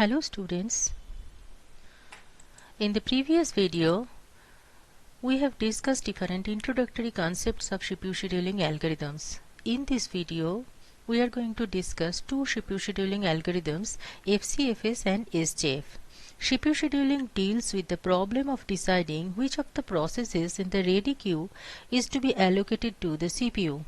Hello students. In the previous video, we have discussed different introductory concepts of CPU scheduling algorithms. In this video, we are going to discuss two CPU scheduling algorithms, FCFS and SJF. CPU scheduling deals with the problem of deciding which of the processes in the ready queue is to be allocated to the CPU.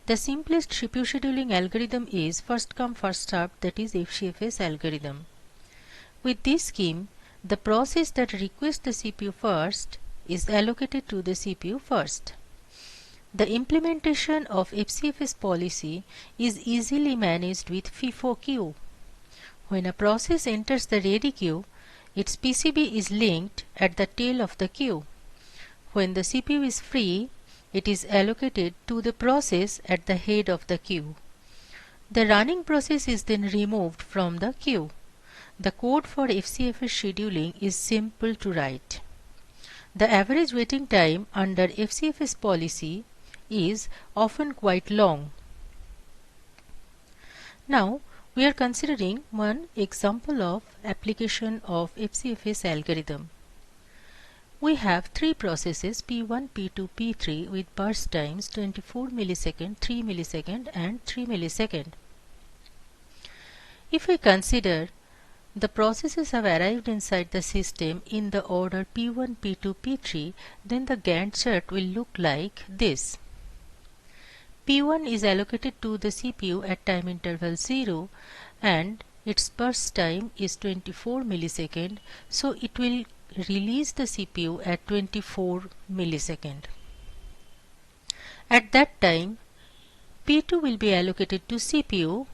The simplest CPU scheduling algorithm is first come first served, that is FCFS algorithm. With this scheme, the process that requests the CPU first is allocated to the CPU first. The implementation of FCFS policy is easily managed with FIFO queue. When a process enters the ready queue, its PCB is linked at the tail of the queue. When the CPU is free, it is allocated to the process at the head of the queue. The running process is then removed from the queue. The code for FCFS scheduling is simple to write. The average waiting time under FCFS policy is often quite long. Now we are considering one example of application of FCFS algorithm. We have three processes P1, P2, P3 with burst times 24 millisecond, 3 millisecond and 3 millisecond. If we consider the processes have arrived inside the system in the order P1, P2, P3, then the Gantt chart will look like this. P1 is allocated to the CPU at time interval 0 and its burst time is 24 millisecond, so it will release the CPU at 24 millisecond. At that time, P2 will be allocated to CPU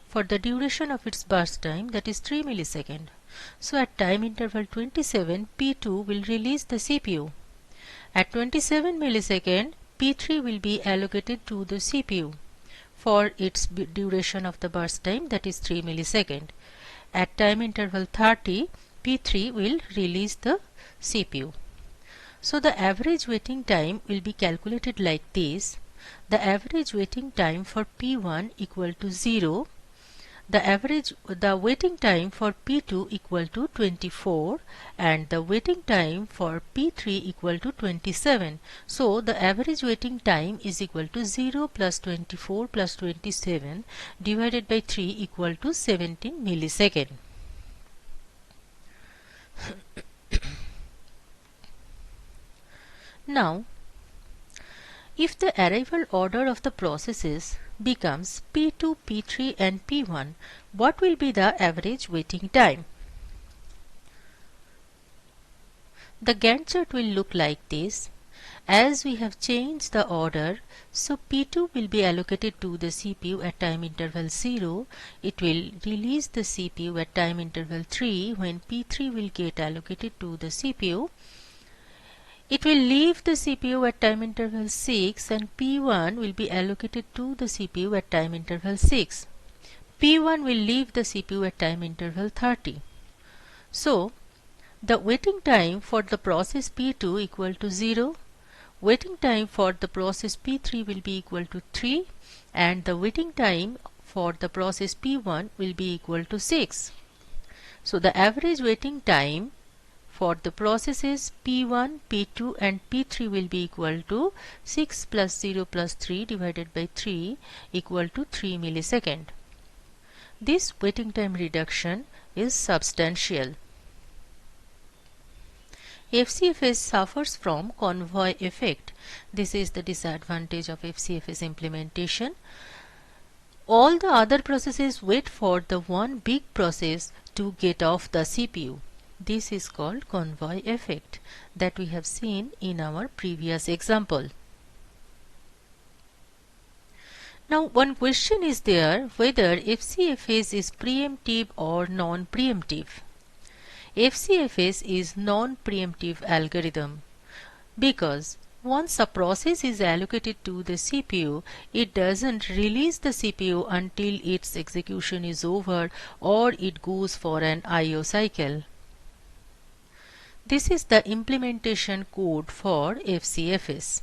for the duration of its burst time, that is 3 millisecond. So at time interval 27, P2 will release the CPU. At 27 millisecond, P3 will be allocated to the CPU for its duration of the burst time, that is 3 millisecond. At time interval 30, P3 will release the CPU. So the average waiting time will be calculated like this. The average waiting time for P1 equal to 0. The waiting time for P2 equal to 24 and the waiting time for P3 equal to 27. So the average waiting time is equal to 0 plus 24 plus 27 divided by 3 equal to 17 millisecond. Now, if the arrival order of the processes becomes P2, P3 and P1, what will be the average waiting time? The Gantt chart will look like this. As we have changed the order, so P2 will be allocated to the CPU at time interval 0. It will release the CPU at time interval 3 when P3 will get allocated to the CPU. It will leave the CPU at time interval 6 and P1 will be allocated to the CPU at time interval 6. P1 will leave the CPU at time interval 30. So, the waiting time for the process P2 equal to 0, waiting time for the process P3 will be equal to 3 and the waiting time for the process P1 will be equal to 6. So, the average waiting time for the processes P1, P2 and P3 will be equal to 6 plus 0 plus 3 divided by 3 equal to 3 millisecond. This waiting time reduction is substantial. FCFS suffers from convoy effect. This is the disadvantage of FCFS implementation. All the other processes wait for the one big process to get off the CPU. This is called convoy effect that we have seen in our previous example. Now one question is there whether FCFS is preemptive or non-preemptive. FCFS is non-preemptive algorithm because once a process is allocated to the CPU, it doesn't release the CPU until its execution is over or it goes for an I/O cycle. This is the implementation code for FCFS.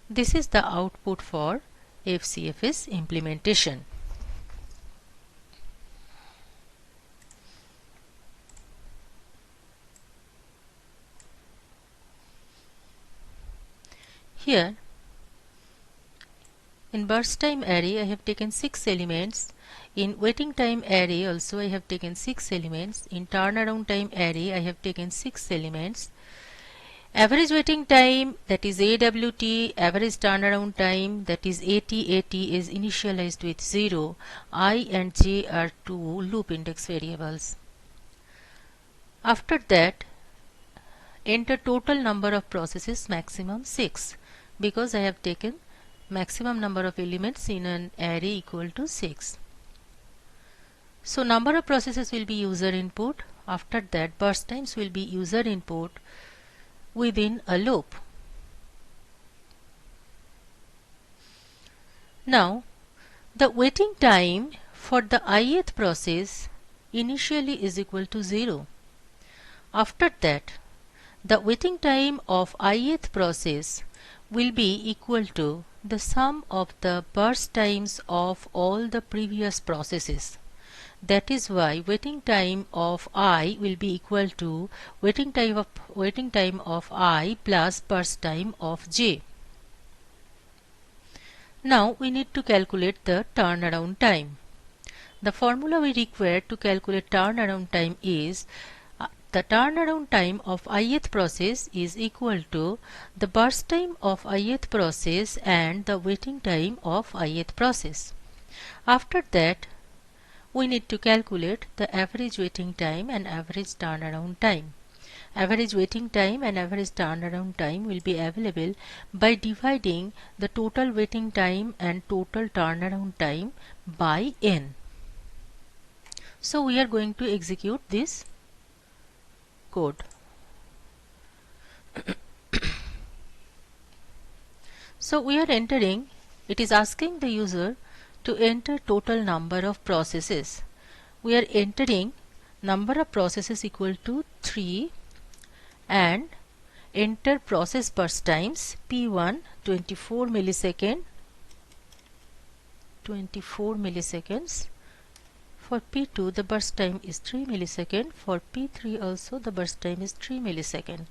This is the output for FCFS implementation. Here in burst time array I have taken 6 elements. In waiting time array also I have taken 6 elements. In turnaround time array I have taken 6 elements. Average waiting time, that is AWT, average turnaround time, that is AT is initialized with 0. I and j are two loop index variables. After that, enter total number of processes, maximum 6, because I have taken maximum number of elements in an array equal to 6. So number of processes will be user input. After that, burst times will be user input within a loop. Now, the waiting time for the ith process initially is equal to 0. After that, the waiting time of ith process will be equal to the sum of the burst times of all the previous processes. That is why waiting time of I will be equal to waiting time of I plus burst time of j. Now we need to calculate the turnaround time. The formula we require to calculate turnaround time is the turnaround time of ith process is equal to the burst time of ith process and the waiting time of ith process. After that, we need to calculate the average waiting time and average turnaround time. Average waiting time and average turnaround time will be available by dividing the total waiting time and total turnaround time by n. So we are going to execute this code. So we are entering, it is asking the user to enter total number of processes. We are entering number of processes equal to 3 and enter process burst times P1 24 milliseconds. For P2 the burst time is 3 milliseconds. For P3 also the burst time is 3 milliseconds.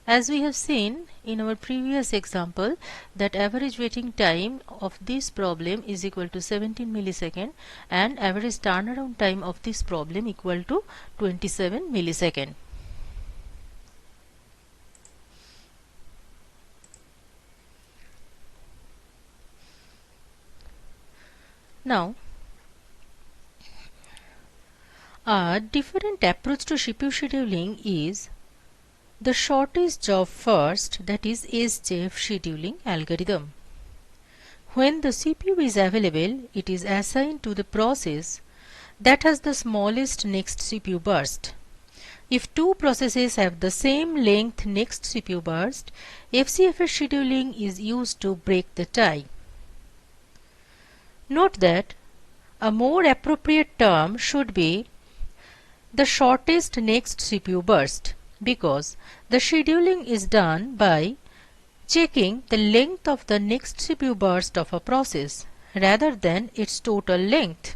As we have seen in our previous example, that average waiting time of this problem is equal to 17 milliseconds and average turnaround time of this problem equal to 27 milliseconds. Now, a different approach to CPU scheduling is the shortest job first, that is SJF scheduling algorithm. When the CPU is available, it is assigned to the process that has the smallest next CPU burst. If two processes have the same length next CPU burst, FCFS scheduling is used to break the tie. Note that a more appropriate term should be the shortest next CPU burst, because the scheduling is done by checking the length of the next CPU burst of a process rather than its total length.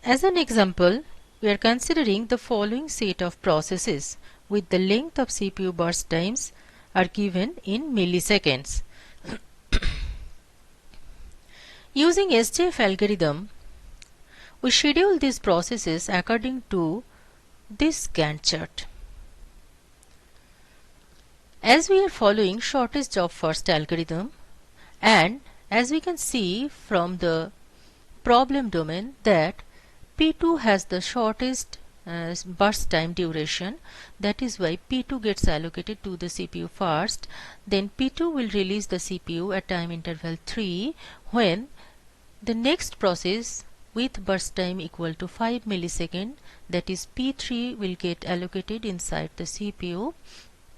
As an example, we are considering the following set of processes with the length of CPU burst times are given in milliseconds. Using SJF algorithm, we schedule these processes according to this Gantt chart. As we are following shortest job first algorithm, and as we can see from the problem domain that P2 has the shortest burst time duration, that is why P2 gets allocated to the CPU first. Then P2 will release the CPU at time interval 3 when the next process with burst time equal to 5 milliseconds, that is P3, will get allocated inside the CPU.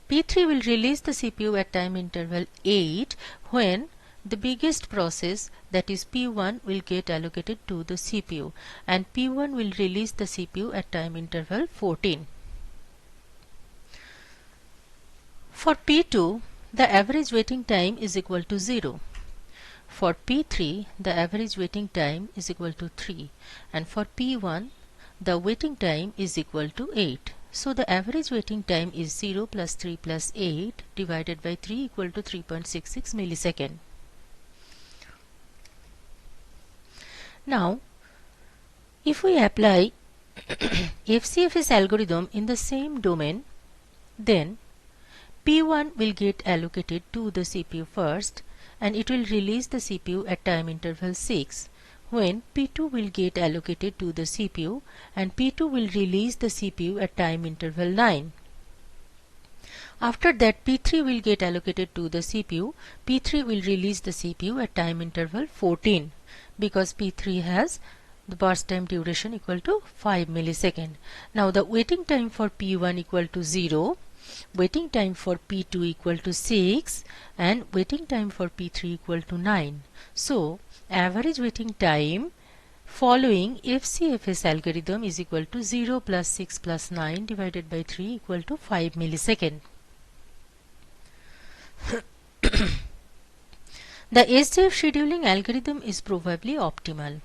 P3 will release the CPU at time interval 8 when the biggest process, that is P1, will get allocated to the CPU, and P1 will release the CPU at time interval 14. For P2, the average waiting time is equal to 0. For P3, the average waiting time is equal to 3, and for P1, the waiting time is equal to 8. So the average waiting time is 0 plus 3 plus 8 divided by 3 equal to 3.66 millisecond. Now, if we apply FCFS algorithm in the same domain, then P1 will get allocated to the CPU first, and it will release the CPU at time interval 6, when P2 will get allocated to the CPU and P2 will release the CPU at time interval 9. After that, P3 will get allocated to the CPU. P3 will release the CPU at time interval 14, because P3 has the burst time duration equal to 5 millisecond. Now the waiting time for P1 equal to 0, waiting time for P2 equal to 6, and waiting time for P3 equal to 9. So average waiting time following FCFS algorithm is equal to 0 plus 6 plus 9 divided by 3 equal to 5 millisecond. The SJF scheduling algorithm is probably optimal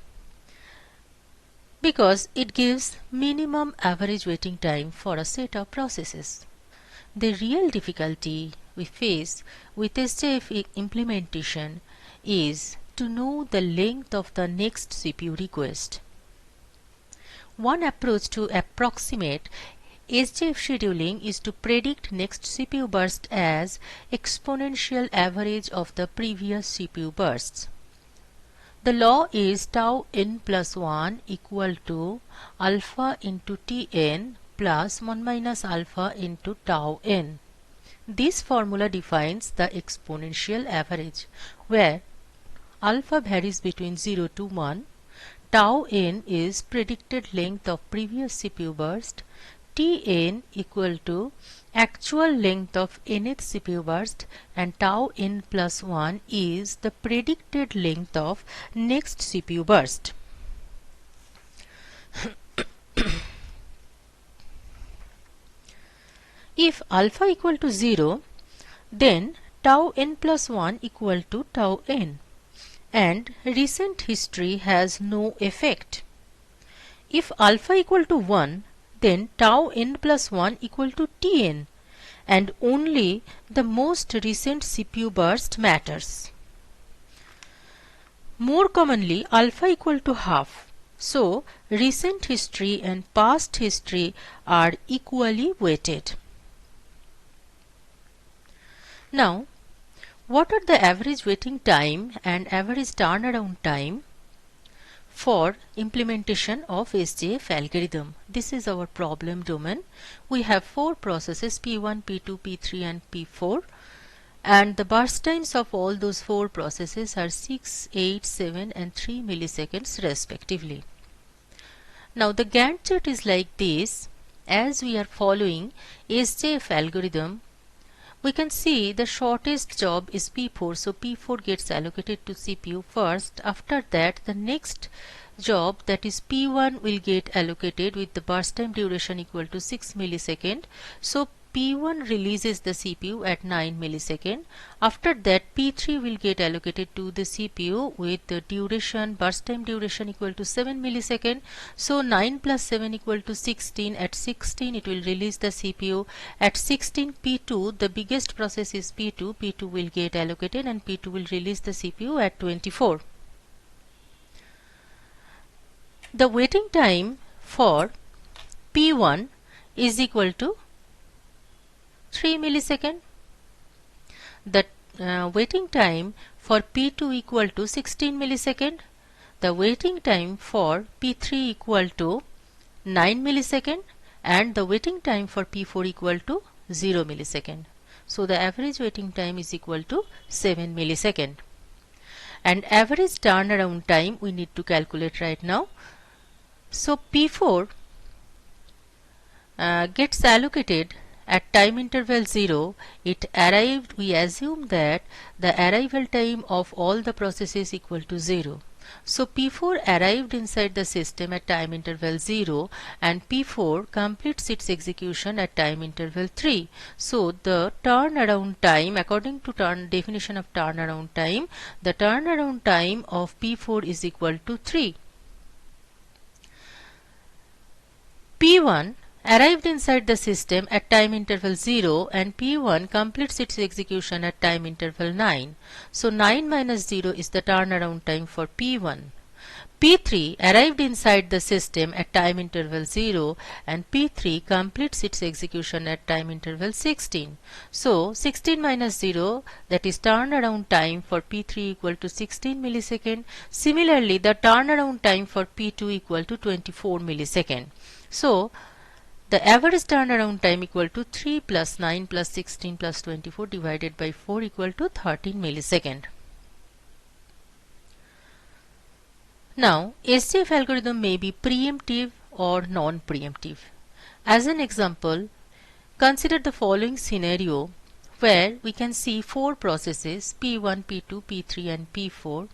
because it gives minimum average waiting time for a set of processes. The real difficulty we face with SJF implementation is to know the length of the next CPU request. One approach to approximate SJF scheduling is to predict next CPU burst as exponential average of the previous CPU bursts. The law is tau n plus 1 equal to alpha into Tn plus 1 minus alpha into tau n. This formula defines the exponential average, where alpha varies between 0 to 1, tau n is predicted length of previous CPU burst, Tn equal to actual length of nth CPU burst, and tau n plus 1 is the predicted length of next CPU burst. If alpha equal to 0, then tau n plus 1 equal to tau n, and recent history has no effect. If alpha equal to 1, then tau n plus 1 equal to Tn, and only the most recent CPU burst matters. More commonly, alpha equal to half, so recent history and past history are equally weighted. Now, what are the average waiting time and average turnaround time for implementation of SJF algorithm? This is our problem domain. We have 4 processes, P1, P2, P3 and P4, and the burst times of all those 4 processes are 6, 8, 7 and 3 milliseconds respectively. Now the Gantt chart is like this. As we are following SJF algorithm, we can see the shortest job is P4, so P4 gets allocated to CPU first. After that, the next job, that is P1, will get allocated with the burst time duration equal to 6 millisecond. So P1 releases the CPU at 9 millisecond. After that, P3 will get allocated to the CPU with the duration, burst time duration equal to 7 millisecond. So 9 plus 7 equal to 16. At 16 it will release the CPU. At 16, P2, the biggest process is P2. P2 will get allocated and P2 will release the CPU at 24. The waiting time for P1 is equal to 3 millisecond. The waiting time for P2 equal to 16 millisecond. The waiting time for P3 equal to 9 millisecond, and the waiting time for P4 equal to 0 millisecond. So the average waiting time is equal to 7 millisecond. And average turnaround time we need to calculate right now. So P4 gets allocated at time interval 0. It arrived, we assume that the arrival time of all the processes equal to 0. So P4 arrived inside the system at time interval 0 and P4 completes its execution at time interval 3. So the turnaround time, according to definition of turnaround time, the turnaround time of P4 is equal to 3. P1 arrived inside the system at time interval 0 and P1 completes its execution at time interval 9. So 9 minus 0 is the turnaround time for P1. P3 arrived inside the system at time interval 0 and P3 completes its execution at time interval 16. So 16 minus 0, that is turnaround time for P3 equal to 16 millisecond. Similarly, the turnaround time for P2 equal to 24 millisecond. So the average turnaround time equal to 3 plus 9 plus 16 plus 24 divided by 4 equal to 13 millisecond. Now, SJF algorithm may be preemptive or non-preemptive. As an example, consider the following scenario where we can see 4 processes P1, P2, P3 and P4.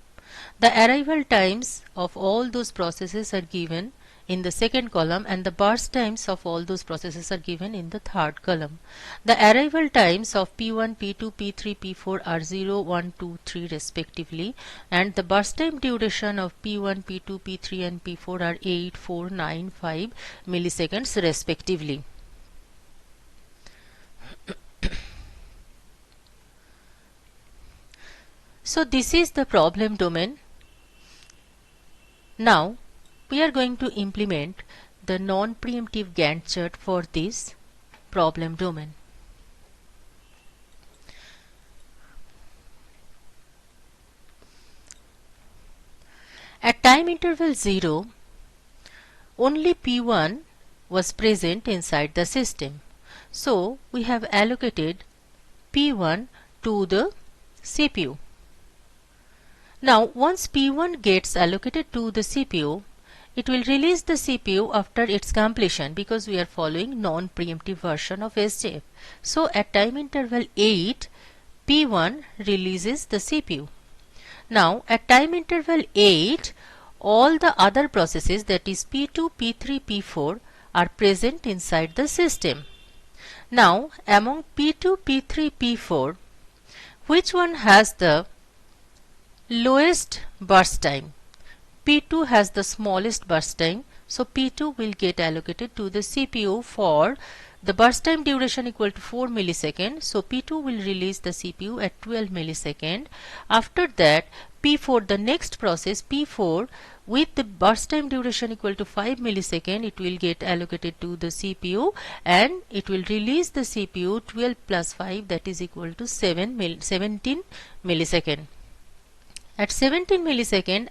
The arrival times of all those processes are given in the second column and the burst times of all those processes are given in the third column. The arrival times of P1, P2, P3, P4 are 0, 1, 2, 3 respectively, and the burst time duration of P1, P2, P3 and P4 are 8, 4, 9, 5 milliseconds respectively. So this is the problem domain. Now we are going to implement the non-preemptive Gantt chart for this problem domain. At time interval 0, only P1 was present inside the system. So we have allocated P1 to the CPU. Now once P1 gets allocated to the CPU, it will release the CPU after its completion because we are following non-preemptive version of SJF. So at time interval 8, P1 releases the CPU. Now at time interval 8, all the other processes, that is P2, P3, P4 are present inside the system. Now among P2, P3, P4, which one has the lowest burst time? P2 has the smallest burst time, so P2 will get allocated to the CPU for the burst time duration equal to 4 milliseconds. So P2 will release the CPU at 12 milliseconds. After that, P4, the next process P4 with the burst time duration equal to 5 milliseconds, it will get allocated to the CPU and it will release the CPU 12 plus 5, that is equal to 17 milliseconds. At 17 millisecond,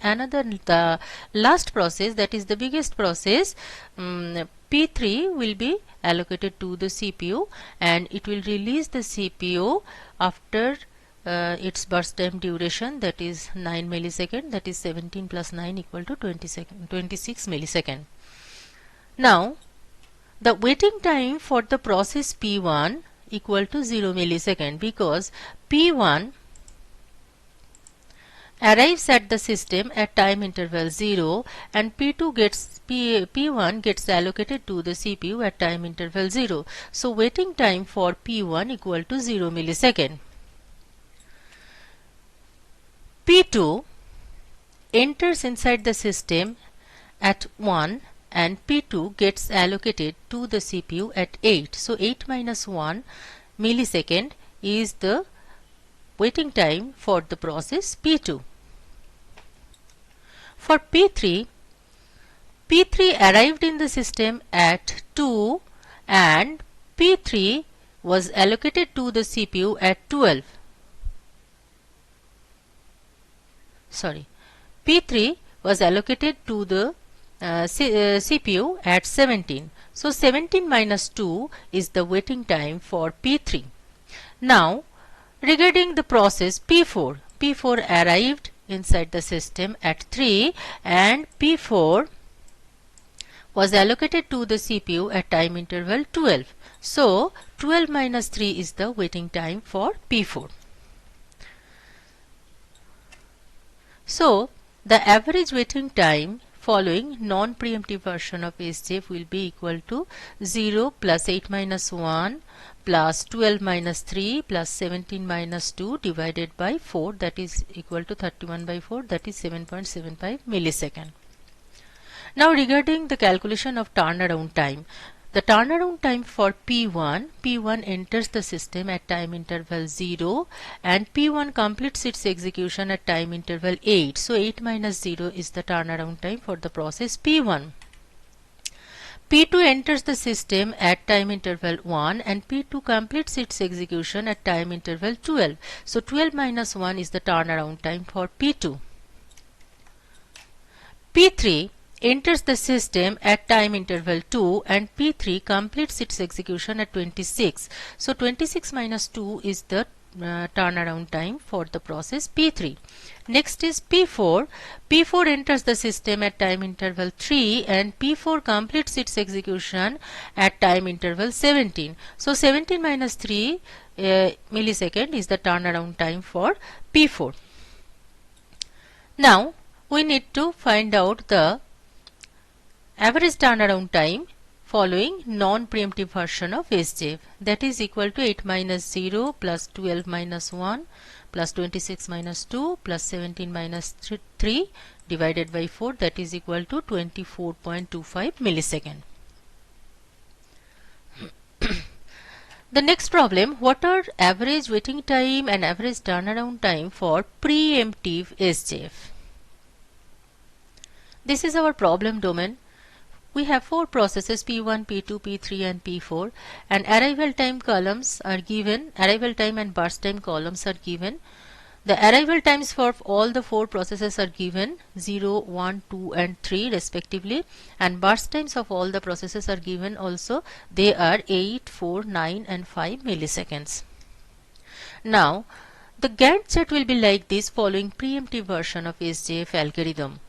the last process, that is the biggest process, P3 will be allocated to the CPU and it will release the CPU after its burst time duration, that is 9 millisecond, that is 17 plus 9 equal to 26 millisecond. Now the waiting time for the process P1 equal to 0 millisecond because P1 arrives at the system at time interval 0 and P1 gets allocated to the CPU at time interval 0. So waiting time for P1 equal to 0 millisecond. P2 enters inside the system at 1 and P2 gets allocated to the CPU at 8. So 8 minus 1 millisecond is the waiting time for the process P2. For P3 arrived in the system at 2 and P3 was allocated to the CPU at 12. P3 was allocated to the CPU at 17. So 17 minus 2 is the waiting time for P3. Now regarding the process P4 arrived inside the system at 3 and P4 was allocated to the CPU at time interval 12. So 12 minus 3 is the waiting time for P4. So the average waiting time following non-preemptive version of SJF will be equal to 0 plus 8 minus 1 plus 12 minus 3 plus 17 minus 2 divided by 4, that is equal to 31 by 4, that is 7.75 millisecond. Now regarding the calculation of turnaround time, the turnaround time for P1 enters the system at time interval 0 and P1 completes its execution at time interval 8. So 8 minus 0 is the turnaround time for the process P1. P2 enters the system at time interval 1 and P2 completes its execution at time interval 12. So 12 minus 1 is the turnaround time for P2. P3 enters the system at time interval 2 and P3 completes its execution at 26. So 26 minus 2 is the turnaround time for the process P3. Next is P4. P4 enters the system at time interval 3 and P4 completes its execution at time interval 17. So 17 minus 3 millisecond is the turnaround time for P4. Now we need to find out the average turnaround time following non-preemptive version of SJF, that is equal to 8 minus 0 plus 12 minus 1 plus 26 minus 2 plus 17 minus 3 divided by 4, that is equal to 24.25 millisecond. The next problem, what are average waiting time and average turnaround time for preemptive SJF? This is our problem domain. We have 4 processes P1, P2, P3 and P4, and arrival time columns are given, arrival time and burst time columns are given. The arrival times for all the 4 processes are given 0, 1, 2 and 3 respectively, and burst times of all the processes are given also. They are 8, 4, 9 and 5 milliseconds. Now the Gantt chart will be like this following preemptive version of SJF algorithm.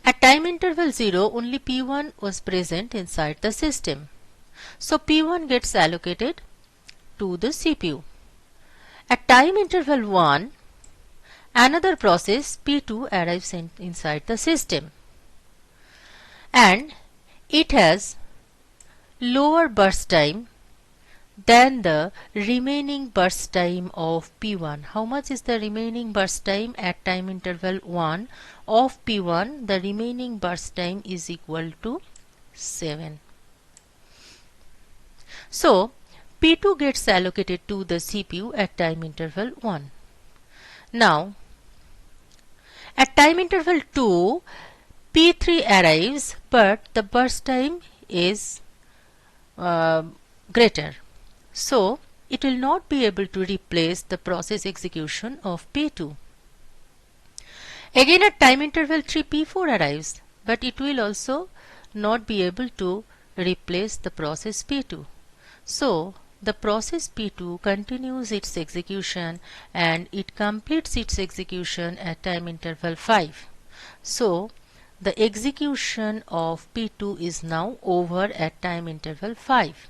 At time interval 0, only P1 was present inside the system. So P1 gets allocated to the CPU. At time interval 1, another process P2 arrives inside the system, and it has lower burst time than the remaining burst time of P1. How much is the remaining burst time at time interval 1 of P1? The remaining burst time is equal to 7. So P2 gets allocated to the CPU at time interval 1. Now at time interval 2, P3 arrives, but the burst time is greater. So it will not be able to replace the process execution of P2. Again at time interval 3, P4 arrives, but it will also not be able to replace the process P2. So the process P2 continues its execution and it completes its execution at time interval 5. So the execution of P2 is now over at time interval 5.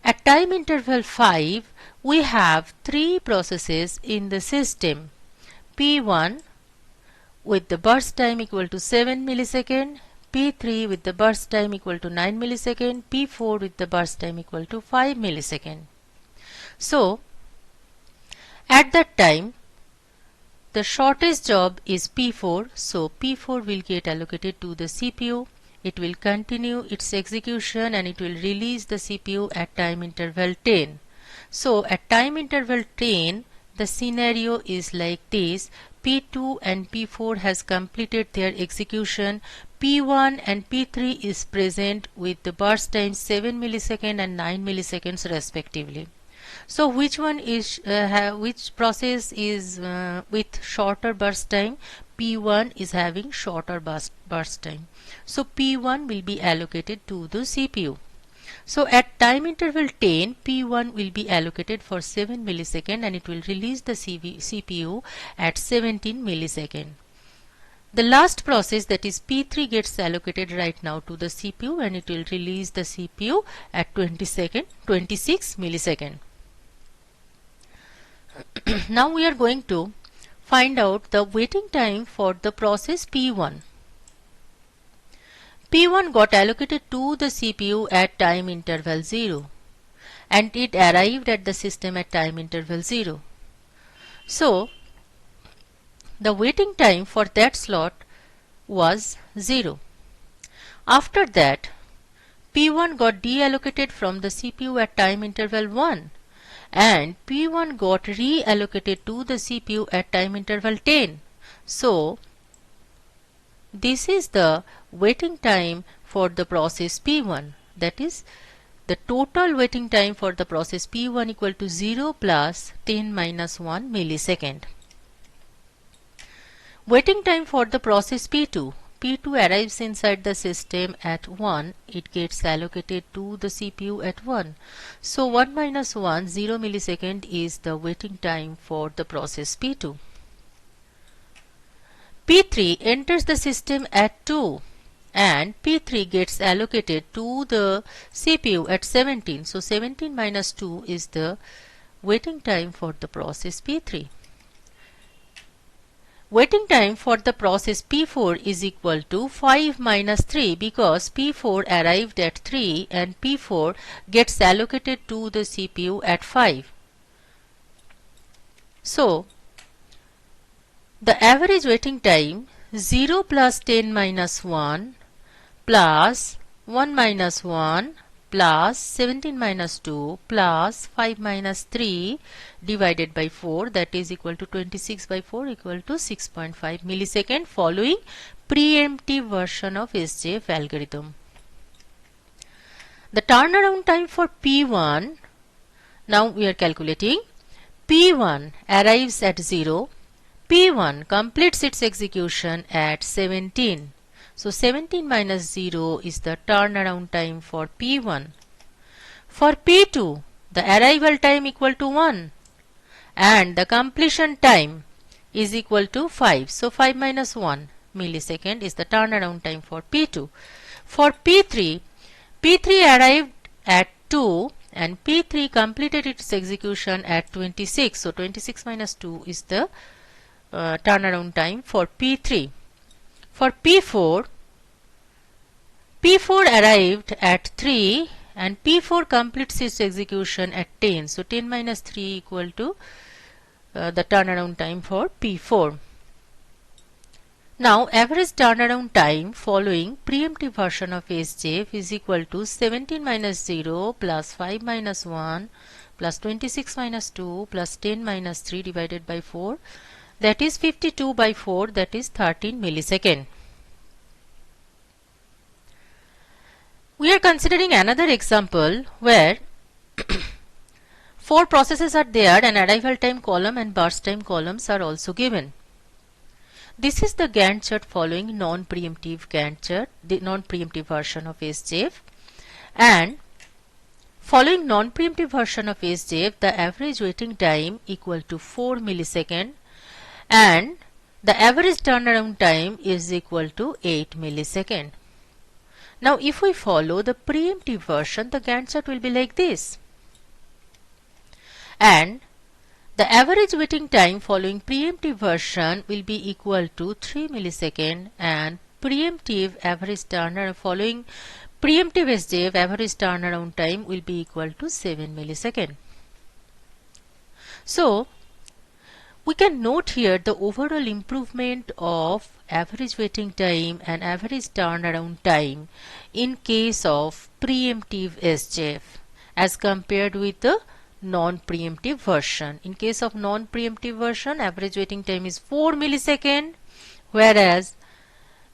At time interval 5, we have 3 processes in the system. P1 with the burst time equal to 7 millisecond, P3 with the burst time equal to 9 millisecond, P4 with the burst time equal to 5 millisecond. So at that time, the shortest job is P4, so P4 will get allocated to the CPU. It will continue its execution and it will release the CPU at time interval 10. So at time interval 10, the scenario is like this. P2 and P4 has completed their execution. P1 and P3 is present with the burst time 7 millisecond and 9 milliseconds respectively. So which one is which process is with shorter burst time? P1 is having shorter burst time. So P1 will be allocated to the CPU. So at time interval 10, P1 will be allocated for 7 millisecond and it will release the CPU at 17 millisecond. The last process, that is P3, gets allocated right now to the CPU and it will release the CPU at 26 millisecond. Now we are going to find out the waiting time for the process P1. P1 got allocated to the CPU at time interval 0 and it arrived at the system at time interval 0. So, the waiting time for that slot was 0. After that, P1 got deallocated from the CPU at time interval 1 and P1 got reallocated to the CPU at time interval 10. So, this is the waiting time for the process P1, that is the total waiting time for the process P1 equal to 0 plus 10 minus 1 millisecond. Waiting time for the process P2. P2 arrives inside the system at 1, it gets allocated to the CPU at 1. So 1 minus 1, 0 millisecond is the waiting time for the process P2. P3 enters the system at 2 and P3 gets allocated to the CPU at 17. So 17 minus 2 is the waiting time for the process P3. Waiting time for the process P4 is equal to 5 minus 3 because P4 arrived at 3 and P4 gets allocated to the CPU at 5. So, the average waiting time 0 plus 10 minus 1 plus 1 minus 1 plus 17 minus 2 plus 5 minus 3 divided by 4, that is equal to 26 by 4 equal to 6.5 millisecond following preemptive version of SJF algorithm. The turnaround time for P1, now we are calculating. P1 arrives at 0, P1 completes its execution at 17. So 17 minus 0 is the turnaround time for P1. For P2, the arrival time equal to 1 and the completion time is equal to 5. So 5 minus 1 millisecond is the turnaround time for P2. For P3, P3 arrived at 2 and P3 completed its execution at 26. So 26 minus 2 is the turnaround time for P3. For P4, P4 arrived at 3 and P4 completes its execution at 10. So 10 minus 3 equal to the turnaround time for P4. Now average turnaround time following preemptive version of SJF is equal to 17 minus 0 plus 5 minus 1 plus 26 minus 2 plus 10 minus 3 divided by 4, that is 52 by 4, that is 13 millisecond. We are considering another example where 4 processes are there and arrival time column and burst time columns are also given. This is the Gantt chart following non-preemptive Gantt chart, the non-preemptive version of SJF, and following non-preemptive version of SJF, the average waiting time equal to 4 millisecond and the average turnaround time is equal to 8 millisecond. Now if we follow the preemptive version, the Gantt chart will be like this. And the average waiting time following preemptive version will be equal to 3 millisecond and preemptive average turnaround following preemptive SJF average turnaround time will be equal to 7 millisecond. So we can note here the overall improvement of average waiting time and average turnaround time in case of preemptive SJF as compared with the non-preemptive version. In case of non-preemptive version, average waiting time is 4 millisecond, whereas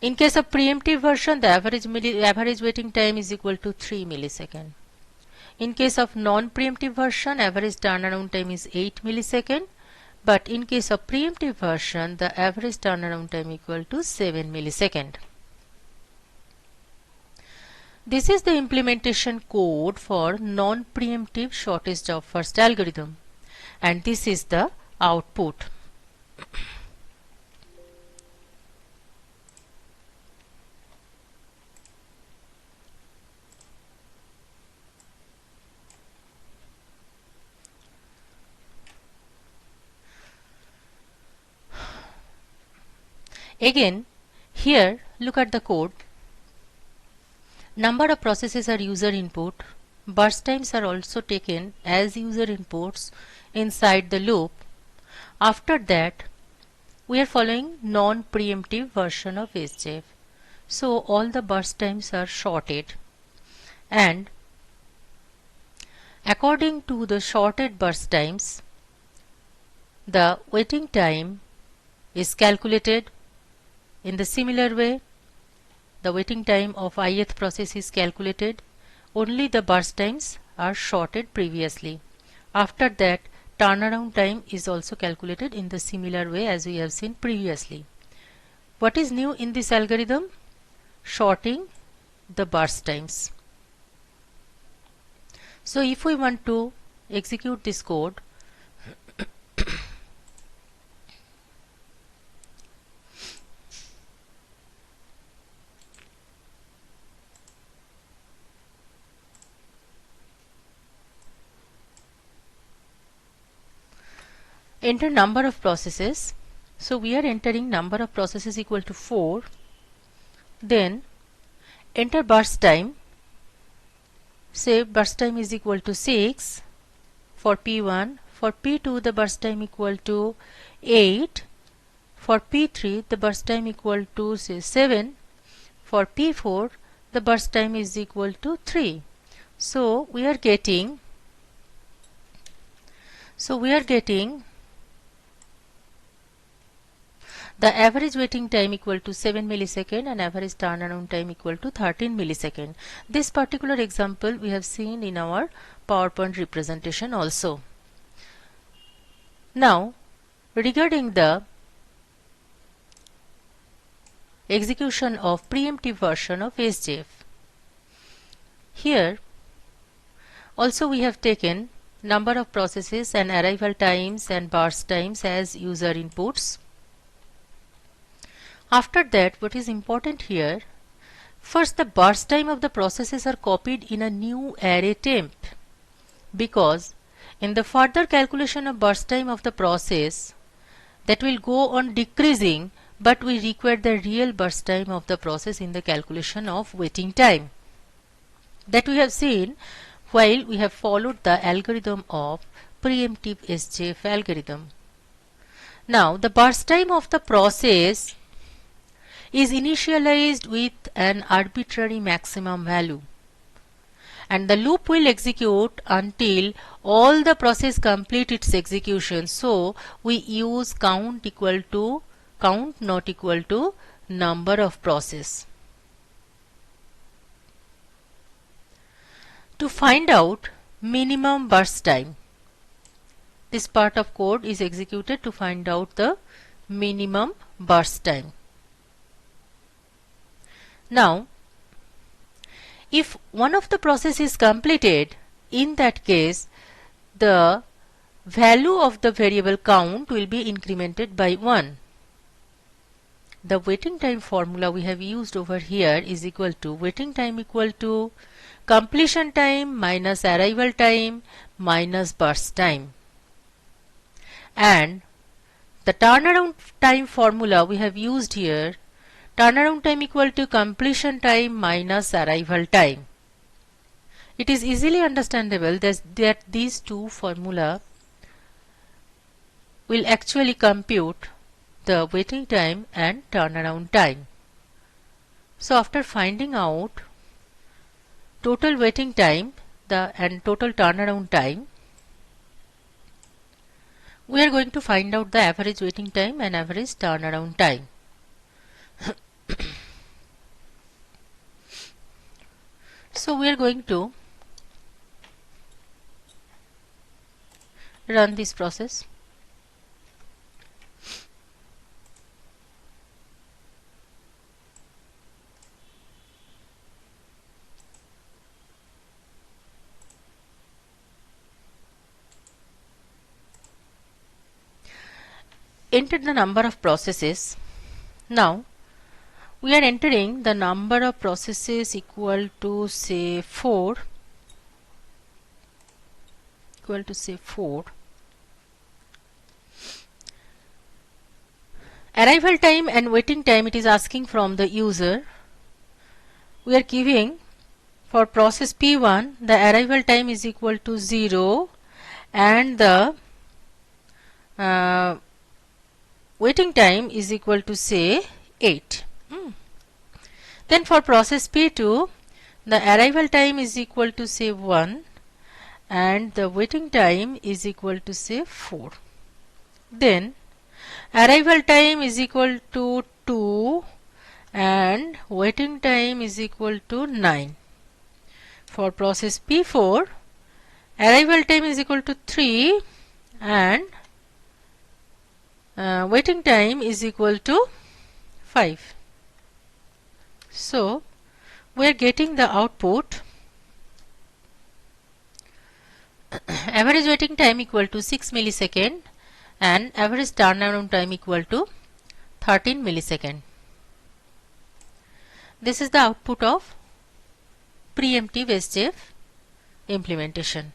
in case of preemptive version, the average waiting time is equal to 3 millisecond. In case of non-preemptive version, average turnaround time is 8 millisecond. But in case of preemptive version, the average turnaround time equal to 7 millisecond. This is the implementation code for non-preemptive shortest job first algorithm, and this is the output. Again, here look at the code. Number of processes are user input. Burst times are also taken as user inputs inside the loop. After that, we are following non-preemptive version of SJF. So all the burst times are shorted, and according to the shorted burst times, the waiting time is calculated in the similar way. The waiting time of ith process is calculated. Only the burst times are shorted previously. After that, turnaround time is also calculated in the similar way as we have seen previously. What is new in this algorithm? Shorting the burst times. So if we want to execute this code, enter number of processes. So we are entering number of processes equal to 4. Then enter burst time. Say burst time is equal to 6 for P1. For P2 the burst time equal to 8. For P3 the burst time equal to say 7. For P4 the burst time is equal to 3. So we are getting the average waiting time equal to 7 millisecond and average turnaround time equal to 13 millisecond. This particular example we have seen in our PowerPoint representation also. Now, regarding the execution of preemptive version of SJF, here also we have taken number of processes and arrival times and burst times as user inputs. After that, what is important here, first the burst time of the processes are copied in a new array temp, because in the further calculation of burst time of the process, that will go on decreasing, but we require the real burst time of the process in the calculation of waiting time. That we have seen while we have followed the algorithm of preemptive SJF algorithm. Now the burst time of the process is initialized with an arbitrary maximum value, and the loop will execute until all the process complete its execution. So we use count not equal to number of process. To find out minimum burst time, this part of code is executed to find out the minimum burst time. Now, if one of the process is completed, in that case the value of the variable count will be incremented by 1. The waiting time formula we have used over here is equal to waiting time equal to completion time minus arrival time minus burst time, and the turnaround time formula we have used here, turnaround time equal to completion time minus arrival time. It is easily understandable that these two formula will actually compute the waiting time and turnaround time. So after finding out total waiting time and total turnaround time, we are going to find out the average waiting time and average turnaround time. So we are going to run this process. Enter the number of processes. Now we are entering the number of processes equal to say 4, Arrival time and waiting time it is asking from the user. We are giving for process P1 the arrival time is equal to 0 and the waiting time is equal to say 8. Then for process P2 the arrival time is equal to say 1 and the waiting time is equal to say 4. Then arrival time is equal to 2 and waiting time is equal to 9. For process P4 arrival time is equal to 3 and waiting time is equal to 5. So we are getting the output average waiting time equal to 6 millisecond and average turnaround time equal to 13 millisecond. This is the output of preemptive SJF implementation.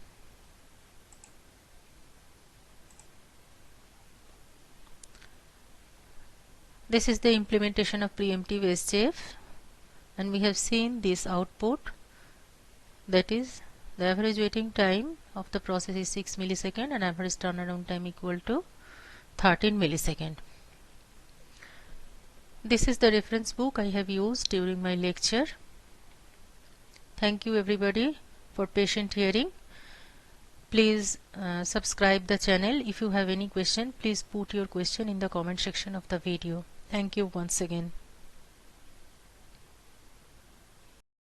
This is the implementation of preemptive SJF, and we have seen this output, that is the average waiting time of the process is 6 millisecond and average turnaround time equal to 13 millisecond. This is the reference book I have used during my lecture. Thank you everybody for patient hearing. Please subscribe the channel. If you have any question, please put your question in the comment section of the video. Thank you once again.